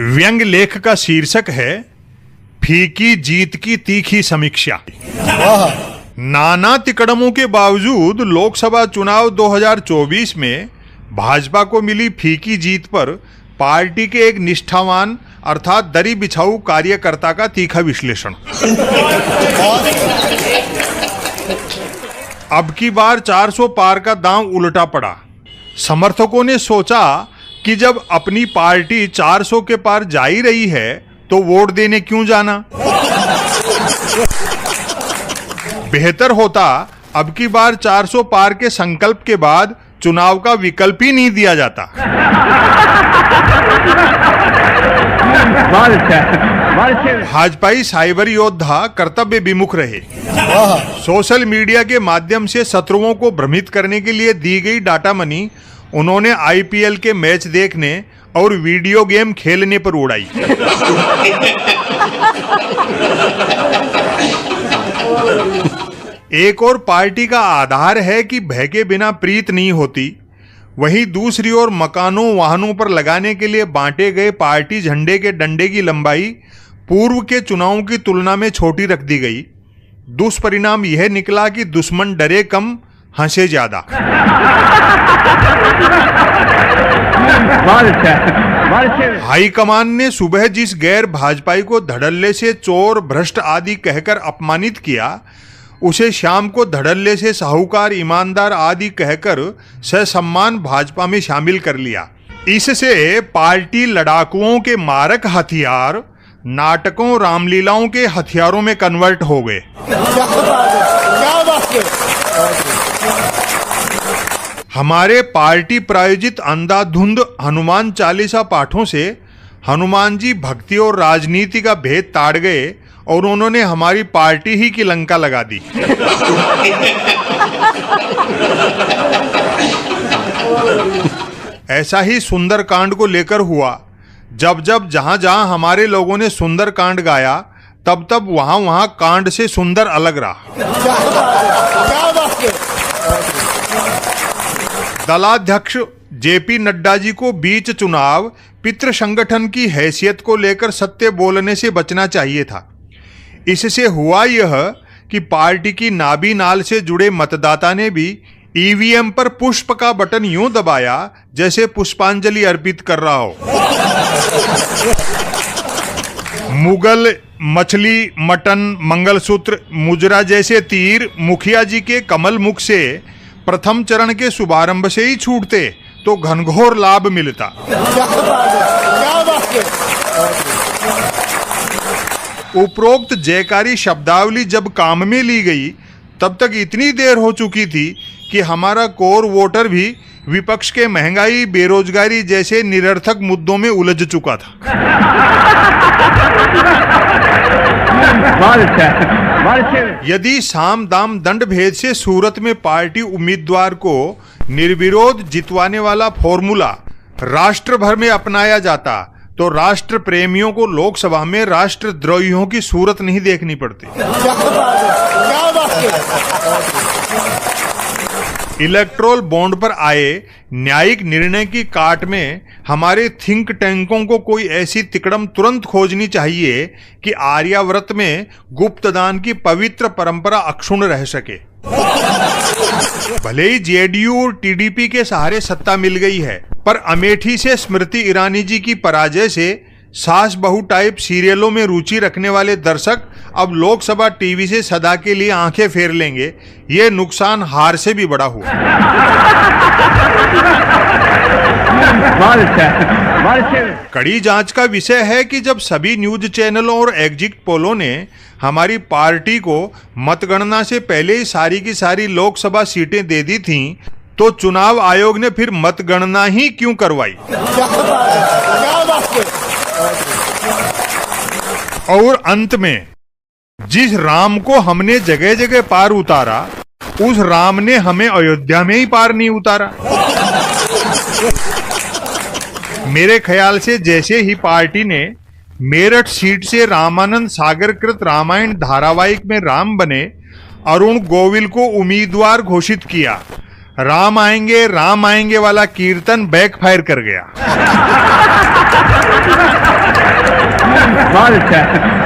व्यंग लेख का शीर्षक है फीकी जीत की तीखी समीक्षा। नाना तिकड़मों के बावजूद लोकसभा चुनाव 2024 में भाजपा को मिली फीकी जीत पर पार्टी के एक निष्ठावान अर्थात दरी बिछाऊ कार्यकर्ता का तीखा विश्लेषण। अब की बार 400 पार का दांव उल्टा पड़ा। समर्थकों ने सोचा कि जब अपनी पार्टी 400 के पार जा ही रही है तो वोट देने क्यों जाना। बेहतर होता अब की बार 400 पार के संकल्प के बाद चुनाव का विकल्प ही नहीं दिया जाता। भाजपाई साइबर योद्धा कर्तव्य विमुख रहे। सोशल मीडिया के माध्यम से शत्रुओं को भ्रमित करने के लिए दी गई डाटा मनी उन्होंने आईपीएल के मैच देखने और वीडियो गेम खेलने पर उड़ाई। एक और पार्टी का आधार है कि भय के बिना प्रीत नहीं होती, वहीं दूसरी ओर मकानों वाहनों पर लगाने के लिए बांटे गए पार्टी झंडे के डंडे की लंबाई पूर्व के चुनावों की तुलना में छोटी रख दी गई। दुष्परिणाम यह निकला कि दुश्मन डरे कम हंसे ज्यादा। हाईकमान ने सुबह जिस गैर भाजपाई को धड़ल्ले से चोर भ्रष्ट आदि कहकर अपमानित किया, उसे शाम को धड़ल्ले से साहूकार ईमानदार आदि कहकर ससम्मान भाजपा में शामिल कर लिया। इससे पार्टी लड़ाकुओं के मारक हथियार नाटकों रामलीलाओं के हथियारों में कन्वर्ट हो गए। हमारे पार्टी प्रायोजित अंधाधुंध हनुमान चालीसा पाठों से हनुमान जी भक्ति और राजनीति का भेद ताड़ गए और उन्होंने हमारी पार्टी ही की लंका लगा दी। ऐसा ही सुंदरकांड को लेकर हुआ। जब जब जहां जहां हमारे लोगों ने सुंदरकांड गाया तब तब वहां वहां कांड से सुंदर अलग रहा। दलाध्यक्ष जेपी नड्डा जी को बीच चुनाव पितृ संगठन की हैसियत को लेकर सत्य बोलने से बचना चाहिए था। इससे हुआ यह कि पार्टी की नाभि नाल से जुड़े मतदाता ने भी ईवीएम पर पुष्प का बटन यूं दबाया जैसे पुष्पांजलि अर्पित कर रहा हो। मुगल मछली मटन मंगलसूत्र मुजरा जैसे तीर मुखिया जी के कमल मुख से प्रथम चरण के शुभारंभ से ही छूटते तो घनघोर लाभ मिलता। उपरोक्त जयकारी शब्दावली जब काम में ली गई तब तक इतनी देर हो चुकी थी कि हमारा कोर वोटर भी विपक्ष के महंगाई बेरोजगारी जैसे निरर्थक मुद्दों में उलझ चुका था। यदि साम दाम दंड भेद से सूरत में पार्टी उम्मीदवार को निर्विरोध जितवाने वाला फॉर्मूला राष्ट्र भर में अपनाया जाता तो राष्ट्र प्रेमियों को लोकसभा में राष्ट्रद्रोहियों की सूरत नहीं देखनी पड़ती। इलेक्ट्रोल बॉन्ड पर आए न्यायिक निर्णय की काट में हमारे थिंक टैंकों को कोई ऐसी तिकड़म तुरंत खोजनी चाहिए कि आर्यावर्त में गुप्तदान की पवित्र परंपरा अक्षुण्ण रह सके। भले ही जेडीयू और टीडीपी के सहारे सत्ता मिल गई है, पर अमेठी से स्मृति ईरानी जी की पराजय से सास बहू टाइप सीरियलों में रुचि रखने वाले दर्शक अब लोकसभा टीवी से सदा के लिए आंखें फेर लेंगे। ये नुकसान हार से भी बड़ा हुआ। कड़ी जांच का विषय है कि जब सभी न्यूज चैनलों और एग्जिट पोलों ने हमारी पार्टी को मतगणना से पहले ही सारी की सारी लोकसभा सीटें दे दी थीं, तो चुनाव आयोग ने फिर मतगणना ही क्यों करवाई। और अंत में जिस राम को हमने जगह जगह पार उतारा, उस राम ने हमें अयोध्या में ही पार नहीं उतारा। मेरे ख्याल से जैसे ही पार्टी ने मेरठ सीट से रामानंद सागर कृत रामायण धारावाहिक में राम बने अरुण गोविल को उम्मीदवार घोषित किया, राम आएंगे वाला कीर्तन बैकफायर कर गया। बहुत अच्छा है।